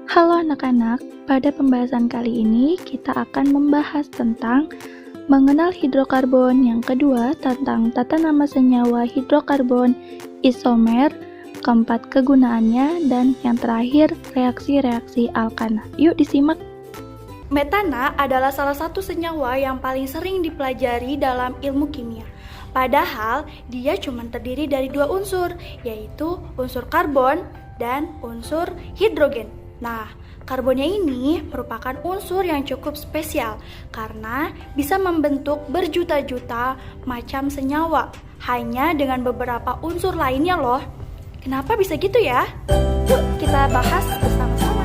Halo anak-anak, pada pembahasan kali ini kita akan membahas tentang mengenal hidrokarbon, yang kedua tentang tata nama senyawa hidrokarbon, isomer, keempat kegunaannya, dan yang terakhir reaksi-reaksi alkana. Yuk disimak. Metana adalah salah satu senyawa yang paling sering dipelajari dalam ilmu kimia. Padahal dia cuma terdiri dari dua unsur, yaitu unsur karbon dan unsur hidrogen. Nah, karbonnya ini merupakan unsur yang cukup spesial karena bisa membentuk berjuta-juta macam senyawa hanya dengan beberapa unsur lainnya loh. Kenapa bisa gitu ya? Yuk kita bahas bersama-sama.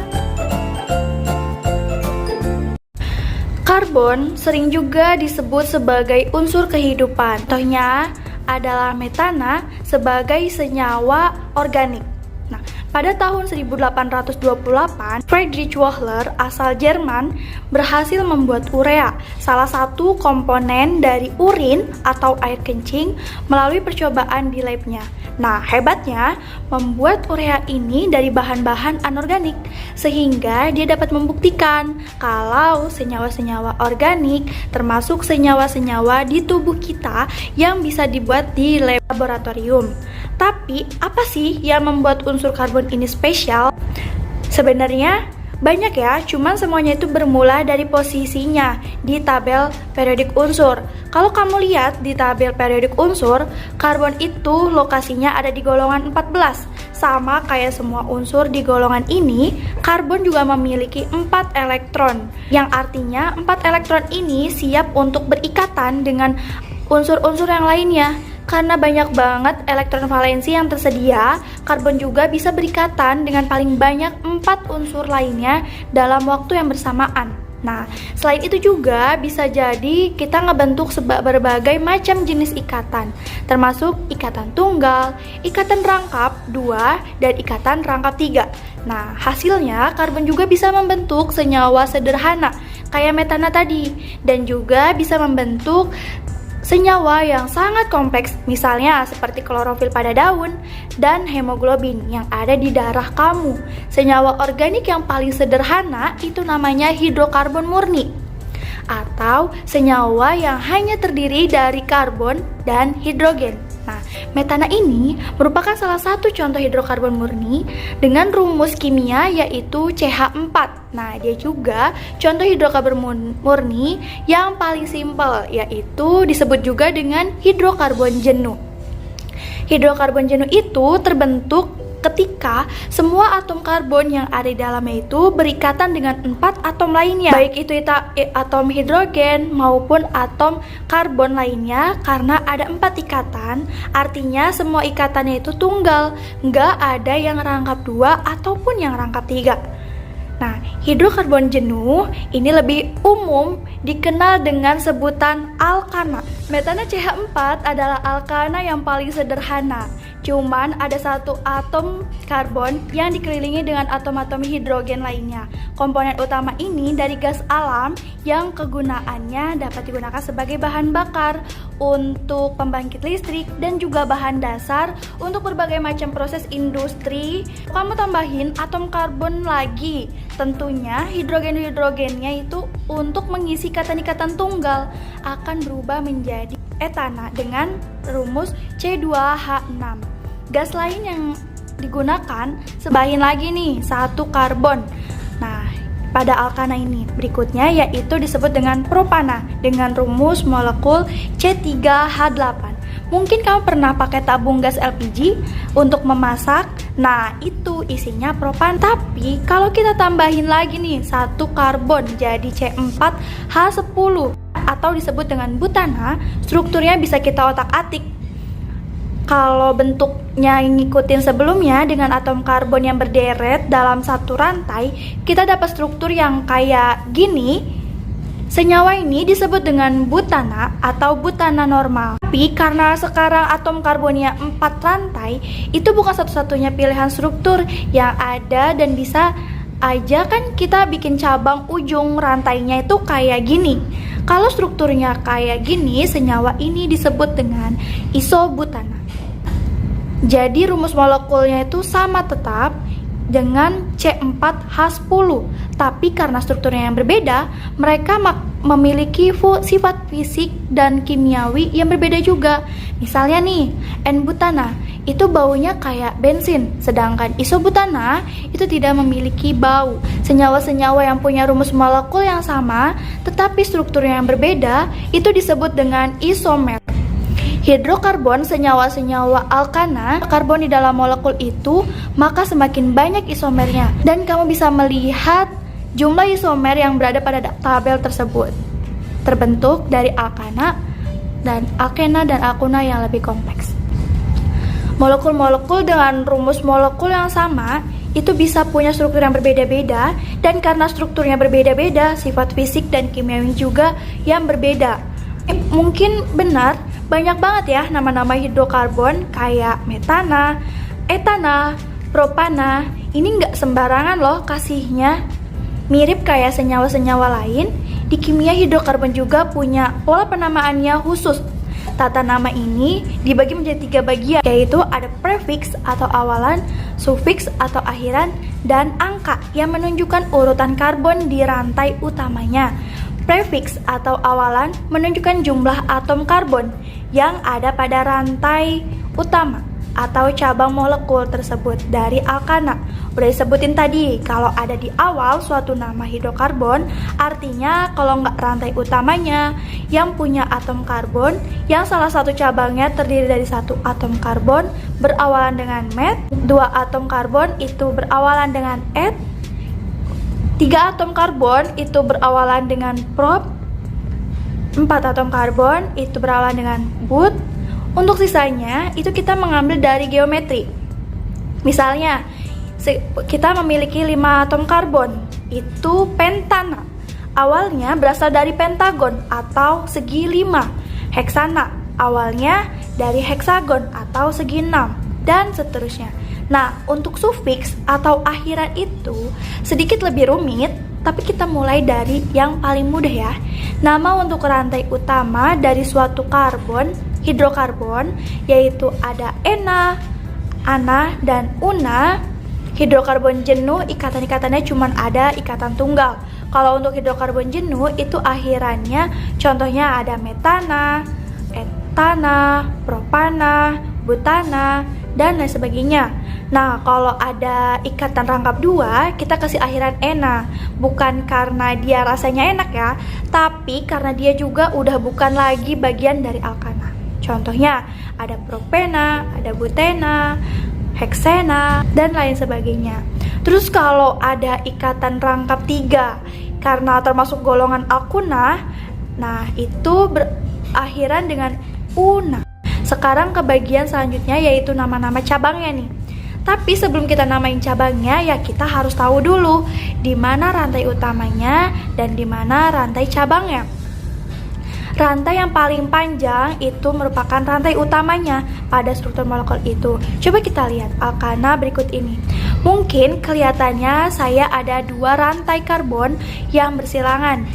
Karbon sering juga disebut sebagai unsur kehidupan. Contohnya adalah metana sebagai senyawa organik. Nah, pada tahun 1828, Friedrich Wöhler asal Jerman berhasil membuat urea, salah satu komponen dari urin atau air kencing, melalui percobaan di labnya. Nah, hebatnya membuat urea ini dari bahan-bahan anorganik, sehingga dia dapat membuktikan kalau senyawa-senyawa organik termasuk senyawa-senyawa di tubuh kita yang bisa dibuat di laboratorium. Tapi, apa sih yang membuat unsur karbon ini spesial? Sebenarnya banyak ya, cuman semuanya itu bermula dari posisinya di tabel periodik unsur. Kalau kamu lihat di tabel periodik unsur, karbon itu lokasinya ada di golongan 14. Sama kayak semua unsur di golongan ini, karbon juga memiliki 4 elektron. Yang artinya 4 elektron ini siap untuk berikatan dengan unsur-unsur yang lainnya. Karena banyak banget elektron valensi yang tersedia, karbon juga bisa berikatan dengan paling banyak 4 unsur lainnya dalam waktu yang bersamaan. Nah, selain itu juga bisa jadi kita ngebentuk berbagai macam jenis ikatan, termasuk ikatan tunggal, ikatan rangkap 2, dan ikatan rangkap 3. Nah, hasilnya karbon juga bisa membentuk senyawa sederhana kayak metana tadi, dan juga bisa membentuk senyawa yang sangat kompleks, misalnya seperti klorofil pada daun dan hemoglobin yang ada di darah kamu. Senyawa organik yang paling sederhana itu namanya hidrokarbon murni, atau senyawa yang hanya terdiri dari karbon dan hidrogen. Nah, metana ini merupakan salah satu contoh hidrokarbon murni dengan rumus kimia yaitu CH4. Nah, dia juga contoh hidrokarbon murni yang paling simpel, yaitu disebut juga dengan hidrokarbon jenuh. Hidrokarbon jenuh itu terbentuk ketika semua atom karbon yang ada di dalamnya itu berikatan dengan 4 atom lainnya, baik itu atom hidrogen maupun atom karbon lainnya. Karena ada 4 ikatan, artinya semua ikatannya itu tunggal, nggak ada yang rangkap 2 ataupun yang rangkap 3. Nah, hidrokarbon jenuh ini lebih umum dikenal dengan sebutan alkana. Metana CH4 adalah alkana yang paling sederhana. Cuman ada satu atom karbon yang dikelilingi dengan atom-atom hidrogen lainnya. Komponen utama ini dari gas alam yang kegunaannya dapat digunakan sebagai bahan bakar untuk pembangkit listrik dan juga bahan dasar untuk berbagai macam proses industri. Kamu tambahin atom karbon lagi, tentunya hidrogen-hidrogennya itu untuk mengisi ikatan-ikatan tunggal akan berubah menjadi etana dengan rumus C2H6. Gas lain yang digunakan sebahin lagi nih, satu karbon. Nah, pada alkana ini berikutnya yaitu disebut dengan propana dengan rumus molekul C3H8. Mungkin kamu pernah pakai tabung gas LPG untuk memasak. Nah, itu isinya propan. Tapi kalau kita tambahin lagi nih satu karbon jadi C4H10 atau disebut dengan butana, strukturnya bisa kita otak-atik. Kalau bentuknya ngikutin sebelumnya dengan atom karbon yang berderet dalam satu rantai, kita dapat struktur yang kayak gini. Senyawa ini disebut dengan butana atau butana normal. Tapi karena sekarang atom karbonnya 4 rantai, itu bukan satu-satunya pilihan struktur yang ada, dan bisa aja kan kita bikin cabang ujung rantainya itu kayak gini. Kalau strukturnya kayak gini, senyawa ini disebut dengan isobutana. Jadi rumus molekulnya itu sama tetap, dengan C4H10. Tapi karena strukturnya yang berbeda, mereka memiliki sifat fisik dan kimiawi yang berbeda juga. Misalnya nih, N-butana itu baunya kayak bensin, sedangkan isobutana itu tidak memiliki bau. Senyawa-senyawa yang punya rumus molekul yang sama tetapi strukturnya yang berbeda itu disebut dengan isomer. Hidrokarbon, senyawa-senyawa alkana, karbon di dalam molekul itu, maka semakin banyak isomernya. Dan kamu bisa melihat jumlah isomer yang berada pada tabel tersebut. Terbentuk dari alkana dan alkena dan alkuna yang lebih kompleks. Molekul-molekul dengan rumus molekul yang sama itu bisa punya struktur yang berbeda-beda, dan karena strukturnya berbeda-beda, sifat fisik dan kimiawi juga yang berbeda. Mungkin benar, banyak banget ya nama-nama hidrokarbon kayak metana, etana, propana. Ini nggak sembarangan loh kasihnya. Mirip kayak senyawa-senyawa lain, di kimia hidrokarbon juga punya pola penamaannya khusus. Tata nama ini dibagi menjadi 3 bagian, yaitu ada prefiks atau awalan, sufiks atau akhiran, dan angka yang menunjukkan urutan karbon di rantai utamanya. Prefiks atau awalan menunjukkan jumlah atom karbon yang ada pada rantai utama atau cabang molekul tersebut dari alkana. Udah disebutin tadi, kalau ada di awal suatu nama hidrokarbon, artinya kalau nggak rantai utamanya yang punya atom karbon, yang salah satu cabangnya terdiri dari 1 atom karbon berawalan dengan met, 2 atom karbon itu berawalan dengan et, 3 atom karbon itu berawalan dengan prop, 4 atom karbon itu berawalan dengan but. Untuk sisanya itu kita mengambil dari geometri. Misalnya kita memiliki 5 atom karbon, itu pentana. Awalnya berasal dari pentagon atau segi 5. Heksana awalnya dari heksagon atau segi 6, dan seterusnya. Nah, untuk sufiks atau akhiran itu sedikit lebih rumit, tapi kita mulai dari yang paling mudah ya. Nama untuk rantai utama dari suatu karbon, hidrokarbon, yaitu ada ena, ana, dan una. Hidrokarbon jenuh ikatan-ikatannya cuma ada ikatan tunggal. Kalau untuk hidrokarbon jenuh itu akhirannya contohnya ada metana, etana, propana, butana, dan lain sebagainya. Nah, kalau ada ikatan rangkap 2, kita kasih akhiran ena. Bukan karena dia rasanya enak ya, tapi karena dia juga udah bukan lagi bagian dari alkana. Contohnya ada propena, ada butena, heksena, dan lain sebagainya. Terus kalau ada ikatan rangkap 3 karena termasuk golongan alkuna, nah itu berakhiran dengan una. Sekarang ke bagian selanjutnya, yaitu nama-nama cabangnya nih. Tapi sebelum kita namain cabangnya, ya kita harus tahu dulu di mana rantai utamanya dan di mana rantai cabangnya. Rantai yang paling panjang itu merupakan rantai utamanya pada struktur molekul itu. Coba kita lihat alkana berikut ini. Mungkin kelihatannya saya ada 2 rantai karbon yang bersilangan.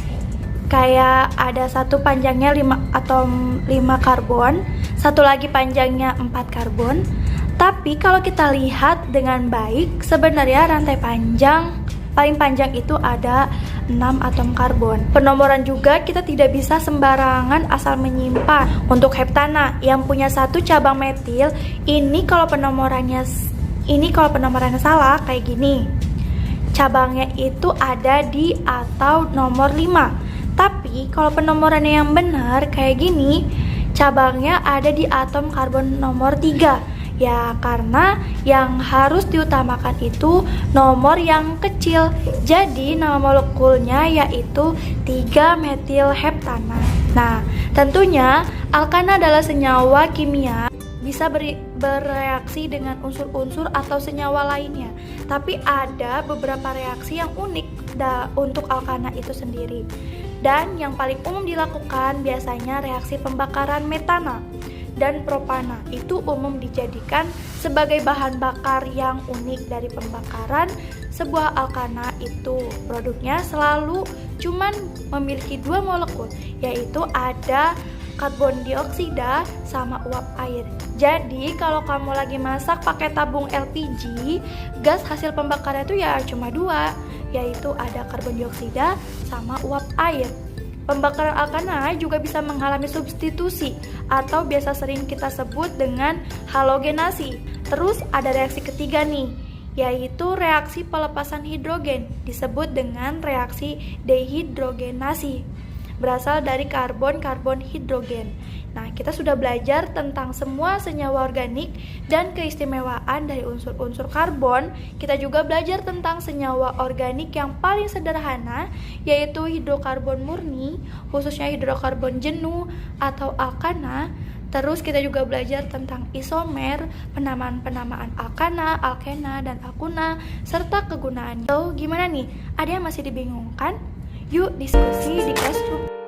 Kayak ada satu panjangnya 5 atom 5 karbon, satu lagi panjangnya 4 karbon. Tapi kalau kita lihat dengan baik, sebenarnya rantai paling panjang itu ada 6 atom karbon. Penomoran juga kita tidak bisa sembarangan asal menyimpan. Untuk heptana yang punya 1 cabang metil, ini kalau penomorannya salah kayak gini. Cabangnya itu ada di atau nomor 5. Tapi kalau penomorannya yang benar kayak gini, cabangnya ada di atom karbon nomor 3. Ya, karena yang harus diutamakan itu nomor yang kecil. Jadi nama molekulnya yaitu 3-metil heptana. Nah, tentunya alkana adalah senyawa kimia bisa bereaksi dengan unsur-unsur atau senyawa lainnya. Tapi ada beberapa reaksi yang unik untuk alkana itu sendiri. Dan yang paling umum dilakukan biasanya reaksi pembakaran metana dan propana. Itu umum dijadikan sebagai bahan bakar yang unik dari pembakaran sebuah alkana itu. Produknya selalu cuman memiliki 2 molekul, yaitu ada karbon dioksida sama uap air. Jadi kalau kamu lagi masak pakai tabung LPG, gas hasil pembakaran itu ya cuma dua, yaitu ada karbon dioksida sama uap air. Pembakaran alkana juga bisa mengalami substitusi atau biasa sering kita sebut dengan halogenasi. Terus ada reaksi ketiga nih, yaitu reaksi pelepasan hidrogen, disebut dengan reaksi dehidrogenasi, berasal dari karbon hidrogen. Nah, kita sudah belajar tentang semua senyawa organik dan keistimewaan dari unsur-unsur karbon. Kita juga belajar tentang senyawa organik yang paling sederhana, yaitu hidrokarbon murni, khususnya hidrokarbon jenuh atau alkana. Terus kita juga belajar tentang isomer, penamaan-penamaan alkana, alkena, dan alkuna, serta kegunaannya. So, gimana nih? Ada yang masih dibingungkan? Yuk diskusi di classroom.